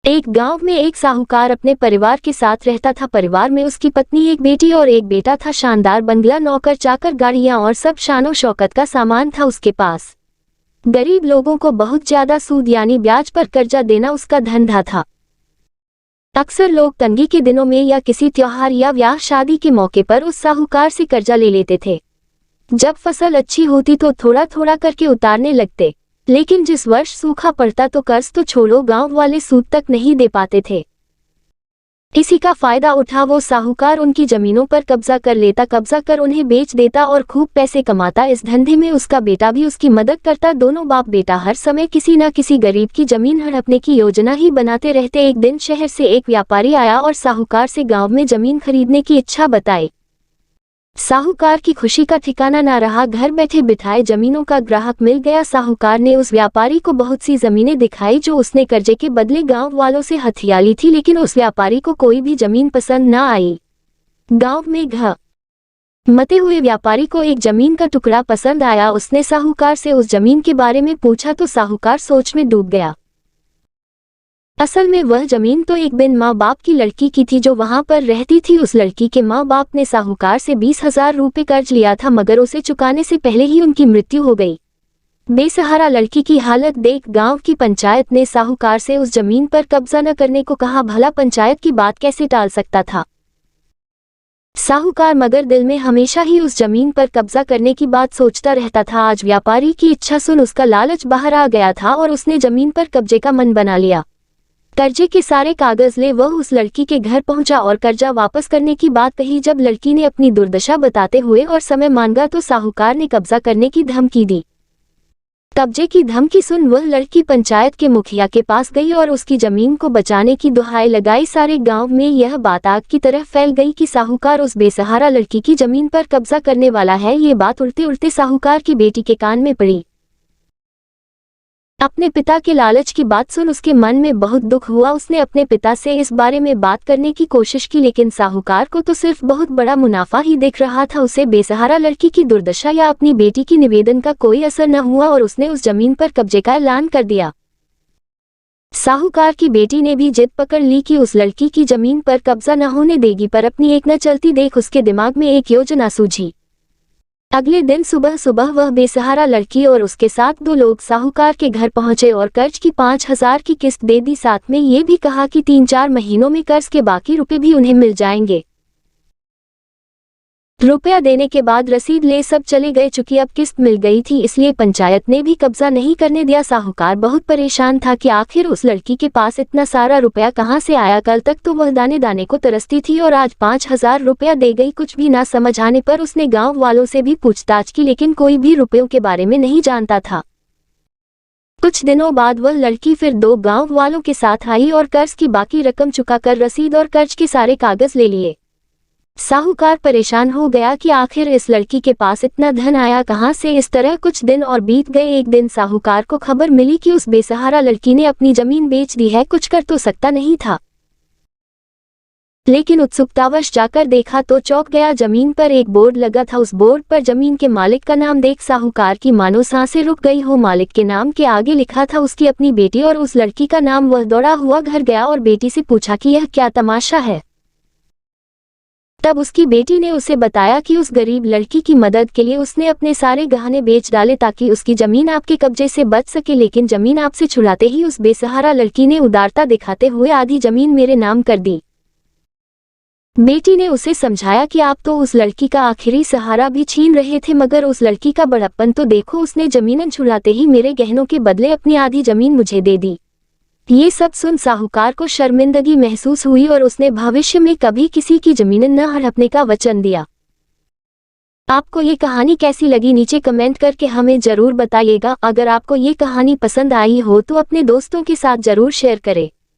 एक गांव में एक साहूकार अपने परिवार के साथ रहता था। परिवार में उसकी पत्नी, एक बेटी और एक बेटा था। शानदार बंगला, नौकर चाकर, गाड़ियां और सब शानो शौकत का सामान था उसके पास। गरीब लोगों को बहुत ज्यादा सूद यानी ब्याज पर कर्जा देना उसका धंधा था। अक्सर लोग तंगी के दिनों में या किसी त्योहार या ब्याह शादी के मौके पर उस साहूकार से कर्जा ले लेते थे। जब फसल अच्छी होती तो थोड़ा थोड़ा करके उतारने लगते, लेकिन जिस वर्ष सूखा पड़ता तो कर्ज तो छोड़ो, गांव वाले सूद तक नहीं दे पाते थे। इसी का फायदा उठा वो साहूकार उनकी जमीनों पर कब्जा कर लेता, कब्जा कर उन्हें बेच देता और खूब पैसे कमाता। इस धंधे में उसका बेटा भी उसकी मदद करता। दोनों बाप बेटा हर समय किसी न किसी गरीब की जमीन हड़पने की योजना ही बनाते रहते। एक दिन शहर से एक व्यापारी आया और साहूकार से गांव में जमीन खरीदने की इच्छा बताई। साहूकार की खुशी का ठिकाना ना रहा। घर बैठे बिठाए जमीनों का ग्राहक मिल गया। साहूकार ने उस व्यापारी को बहुत सी जमीनें दिखाई जो उसने कर्जे के बदले गांव वालों से हथिया ली थी, लेकिन उस व्यापारी को कोई भी जमीन पसंद ना आई। गांव में मते हुए व्यापारी को एक जमीन का टुकड़ा पसंद आया। उसने साहूकार से उस जमीन के बारे में पूछा तो साहूकार सोच में डूब गया। असल में वह जमीन तो एक बिन माँ बाप की लड़की की थी जो वहां पर रहती थी। उस लड़की के माँ बाप ने साहूकार से 20,000 रुपये कर्ज लिया था, मगर उसे चुकाने से पहले ही उनकी मृत्यु हो गई। बेसहारा लड़की की हालत देख गांव की पंचायत ने साहूकार से उस जमीन पर कब्जा न करने को कहा। भला पंचायत की बात कैसे टाल सकता था साहूकार, मगर दिल में हमेशा ही उस जमीन पर कब्जा करने की बात सोचता रहता था। आज व्यापारी की इच्छा सुन उसका लालच बाहर आ गया था और उसने जमीन पर कब्जे का मन बना लिया। कर्जे के सारे कागज ले वह उस लड़की के घर पहुंचा और कर्जा वापस करने की बात कही। जब लड़की ने अपनी दुर्दशा बताते हुए और समय मांगा तो साहूकार ने कब्जा करने की धमकी दी। कब्जे की धमकी सुन वह लड़की पंचायत के मुखिया के पास गई और उसकी जमीन को बचाने की दुहाई लगाई। सारे गांव में यह बात आग की तरह फैल गई कि साहूकार उस बेसहारा लड़की की जमीन पर कब्जा करने वाला है। ये बात उड़ते उड़ते साहूकार की बेटी के कान में पड़ी। अपने पिता के लालच की बात सुन उसके मन में बहुत दुख हुआ। उसने अपने पिता से इस बारे में बात करने की कोशिश की, लेकिन साहूकार को तो सिर्फ बहुत बड़ा मुनाफा ही दिख रहा था। उसे बेसहारा लड़की की दुर्दशा या अपनी बेटी की निवेदन का कोई असर न हुआ और उसने उस जमीन पर कब्जे का ऐलान कर दिया। साहूकार की बेटी ने भी जिद पकड़ ली कि उस लड़की की जमीन पर कब्जा न होने देगी, पर अपनी एक न चलती देख उसके दिमाग में एक योजना सूझी। अगले दिन सुबह सुबह वह बेसहारा लड़की और उसके साथ 2 लोग साहूकार के घर पहुंचे और कर्ज की 5,000 की किस्त दे दी। साथ में ये भी कहा कि 3-4 महीनों में कर्ज के बाकी रुपए भी उन्हें मिल जाएंगे। रुपया देने के बाद रसीद ले सब चले गए। चूंकि अब किस्त मिल गई थी इसलिए पंचायत ने भी कब्जा नहीं करने दिया। साहूकार बहुत परेशान था कि आखिर उस लड़की के पास इतना सारा रुपया कहां से आया। कल तक तो वह दाने दाने को तरसती थी और आज 5,000 रुपया दे गई। कुछ भी ना समझ आने पर उसने गांव वालों से भी पूछताछ की, लेकिन कोई भी रुपयों के बारे में नहीं जानता था। कुछ दिनों बाद वह लड़की फिर 2 गांव वालों के साथ आई और कर्ज की बाकी रकम चुकाकर रसीद और कर्ज के सारे कागज ले लिए। साहूकार परेशान हो गया कि आखिर इस लड़की के पास इतना धन आया कहां से। इस तरह कुछ दिन और बीत गए। एक दिन साहूकार को खबर मिली कि उस बेसहारा लड़की ने अपनी जमीन बेच दी है। कुछ कर तो सकता नहीं था, लेकिन उत्सुकतावश जाकर देखा तो चौंक गया। जमीन पर एक बोर्ड लगा था। उस बोर्ड पर जमीन के मालिक का नाम देख साहूकार की मानो सांसें रुक गई हो। मालिक के नाम के आगे लिखा था उसकी अपनी बेटी और उस लड़की का नाम। वह दौड़ा हुआ घर गया और बेटी से पूछा कि यह क्या तमाशा है। तब उसकी बेटी ने उसे बताया कि उस गरीब लड़की की मदद के लिए उसने अपने सारे गहने बेच डाले ताकि उसकी जमीन आपके कब्जे से बच सके, लेकिन जमीन आपसे छुड़ाते ही उस बेसहारा लड़की ने उदारता दिखाते हुए आधी जमीन मेरे नाम कर दी। बेटी ने उसे समझाया कि आप तो उस लड़की का आखिरी सहारा भी छीन रहे थे, मगर उस लड़की का बड़प्पन तो देखो, उसने जमीन छुड़ाते ही मेरे गहनों के बदले अपनी आधी जमीन मुझे दे दी। ये सब सुन साहूकार को शर्मिंदगी महसूस हुई और उसने भविष्य में कभी किसी की जमीन न हड़पने का वचन दिया। आपको ये कहानी कैसी लगी नीचे कमेंट करके हमें जरूर बताइएगा। अगर आपको ये कहानी पसंद आई हो तो अपने दोस्तों के साथ जरूर शेयर करें।